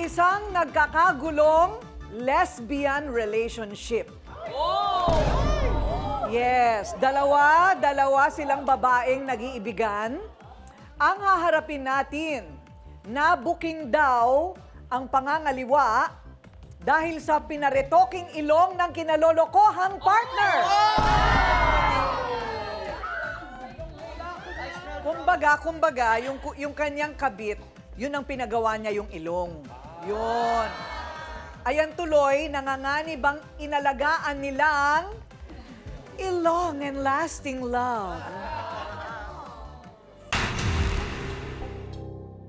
Isang nagkakagulong lesbian relationship. Yes, dalawa silang babaeng nag-iibigan. Ang haharapin natin, na-booking daw ang pangangaliwa dahil sa pinaretoking ilong ng kinalolokohang partner. Kumbaga, yung kanyang kabit, yun ang pinagawa niya yung ilong. Yun. Ayan tuloy, nanganganib ang inalagaan nilang a long and lasting love.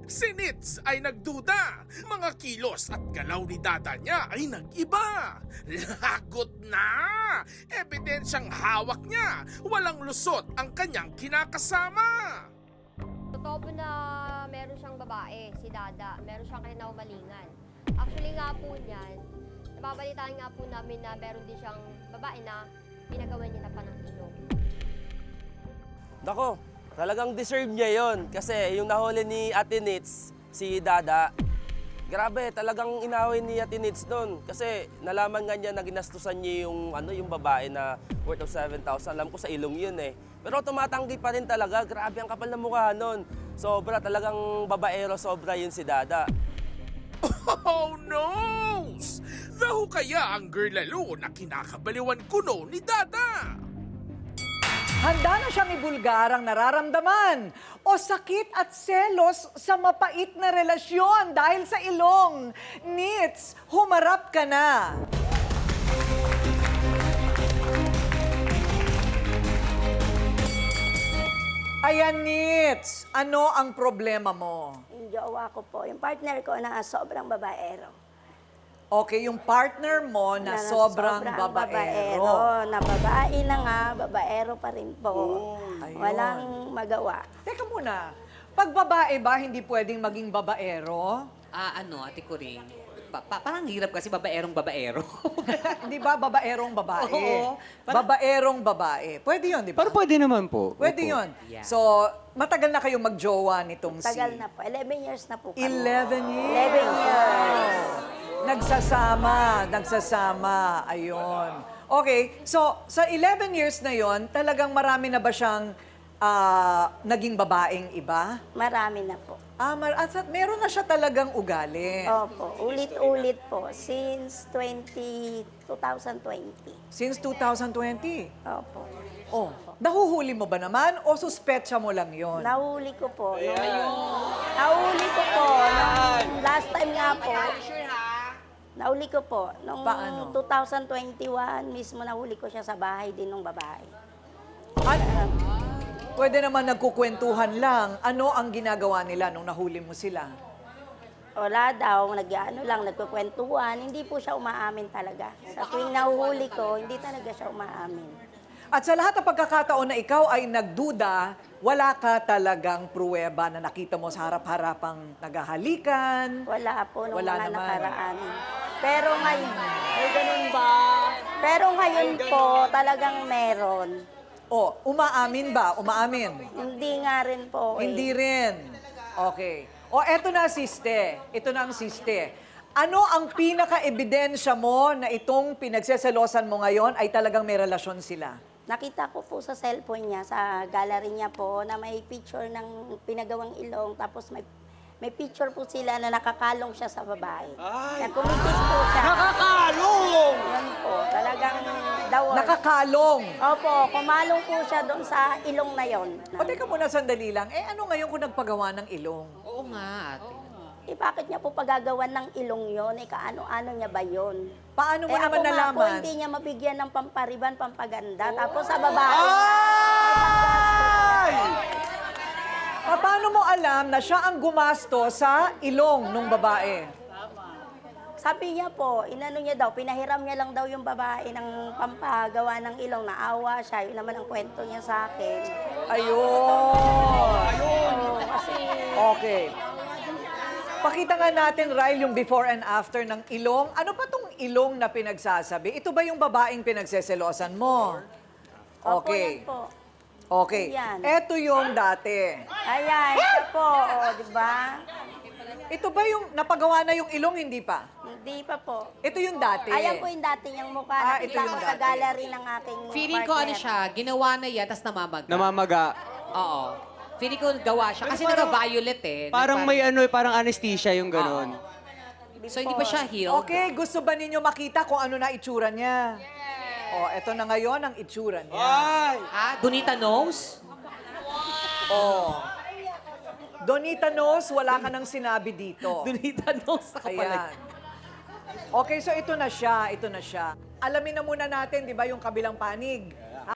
Si Nitz ay nagduda. Mga kilos at galaw ni dada niya ay nag-iba. Lagot na! Ebidensyang hawak niya. Walang lusot ang kanyang kinakasama. Totoo po na meron siyang babae, si Dada. Meron siyang kinaumalingan. Actually nga po niyan, nababalitaan nga po namin na meron din siyang babae na pinagawa niya na pa ng ilong. Nako, talagang deserve niya yon kasi yung nahuli ni Ate Nitz, si Dada, grabe, talagang inaway ni Ate Nitz doon. Kasi nalaman nga niya na ginastusan niya yung babae na worth of 7,000. Alam ko sa ilong yun eh. Pero tumatanggi pa rin talaga. Grabe ang kapal ng mukha nun. Sobra, talagang babaero, sobra yun si Dada. Oh no! Daho kaya ang girl lalo na kinakabaliwan kuno ni dada. Handa na siyang ibulgar ang nararamdaman o sakit at selos sa mapait na relasyon dahil sa ilong. Nitz, humarap ka na. Ayan, Nitz, ano ang problema mo? Yung jowa ko po, yung partner ko na sobrang babaero. Okay, yung partner mo na sobrang babaero. Na babae na nga, babaero pa rin po. Ayun. Walang magawa. Teka muna, pag babae ba, hindi pwedeng maging babaero? Ate Coring, parang hirap kasi babaerong babaero. Di ba, babaerong babae? Oo. Babaerong babae. Pwede yun, di ba? Pero pwede naman po. Pwede Opo. yun. Yeah. So, matagal na kayong magjowa nitong Tagal na po. 11 years na po kami. 11 years. 11 years. Nagsasama. Ayun. Okay, so sa 11 years na yon, talagang marami na ba siyang naging babaeng iba? Marami na po. At meron na siya talagang ugali. Opo, ulit-ulit po. Since 2020. Since 2020. Opo. Oh, nahuhuli mo ba naman o suspetsa mo lang yon? Nahuli ko po. Nahuli ko po. Nung last time nga po. Nahuli ko po. Nung Paano? 2021, mismo nahuli ko siya sa bahay din ng babae. At pwede naman nagkukwentuhan lang. Ano ang ginagawa nila nung nahuli mo sila? Wala daw, nagkukwentuhan. Hindi po siya umaamin talaga. Sa tuwing nahuhuli ko, hindi talaga siya umaamin. At sa lahat ng pagkakataon na ikaw ay nagduda, wala ka talagang pruweba na nakita mo sa harap-harapang naghahalikan. Wala po nung Wala mga naman. nakaraan. Pero ngayon, may ganun ba? Pero ngayon po, talagang meron. O, umaamin ba? Umaamin? Hindi nga rin po. Hindi rin. Okay. O, eto na, siste. Ito na ang siste. Ano ang pinaka-ebidensya mo na itong pinagseselosan mo ngayon ay talagang may relasyon sila? Nakita ko po sa cellphone niya, sa gallery niya po, na may picture ng pinagawang ilong, tapos may picture po sila na nakakalong siya sa babae. Nagkumitis po siya. Nakakalong! Yan po, talagang dawon. Nakakalong. Opo, kumalong po siya doon sa ilong na yon. O, teka muna sandali lang. Ano ngayon kung nagpagawa ng ilong? Oo nga, ate. Bakit niya po pagagawan ng ilong yon? Kaano-ano niya ba yon? Paano mo naman ako nga po, nalaman? hindi niya mabigyan ng pampariban, pampaganda. Tapos sa babae, Paano mo alam na siya ang gumasto sa ilong ng babae? sabi niya po, inano niya daw, pinahiram niya lang daw yung babae ng pampagawa ng ilong, naawa siya. Yun naman ang kwento niya sa akin. Ayun. Kasi, Okay. Pakita nga natin, Ryle, yung before and after ng ilong. Ano pa tong ilong na pinagsasabi? Ito ba yung babaeng pinagseselosan mo? opo Okay. yan po. Okay. Yan. Ito yung dati. Ayan, siya po, di ba? Ito ba yung napagawa na yung ilong, hindi pa? Hindi pa po. Ito yung dati. Ayan po yung dati niyang mukha. Ah, ito Nakita yung ko sa dati. gallery ng aking Feeling ko ano partner. siya, ginawa na yan, tapos namamaga. Namamaga. Oo. Feeling ko gawa siya. Kasi Parang- naka-violet eh. Parang may ano, parang anesthesia yung ganun. So hindi pa siya healed? Okay, gusto ba ninyo makita kung ano na itsura niya? Oh, eto na ngayon ang itsura niya. Ah, Donita nose? Oh. Donita Nose, wala ka nang sinabi dito. Donita nose na Ayan. Okay, so ito na siya, ito na siya. Alamin na muna natin, di ba, yung kabilang panig.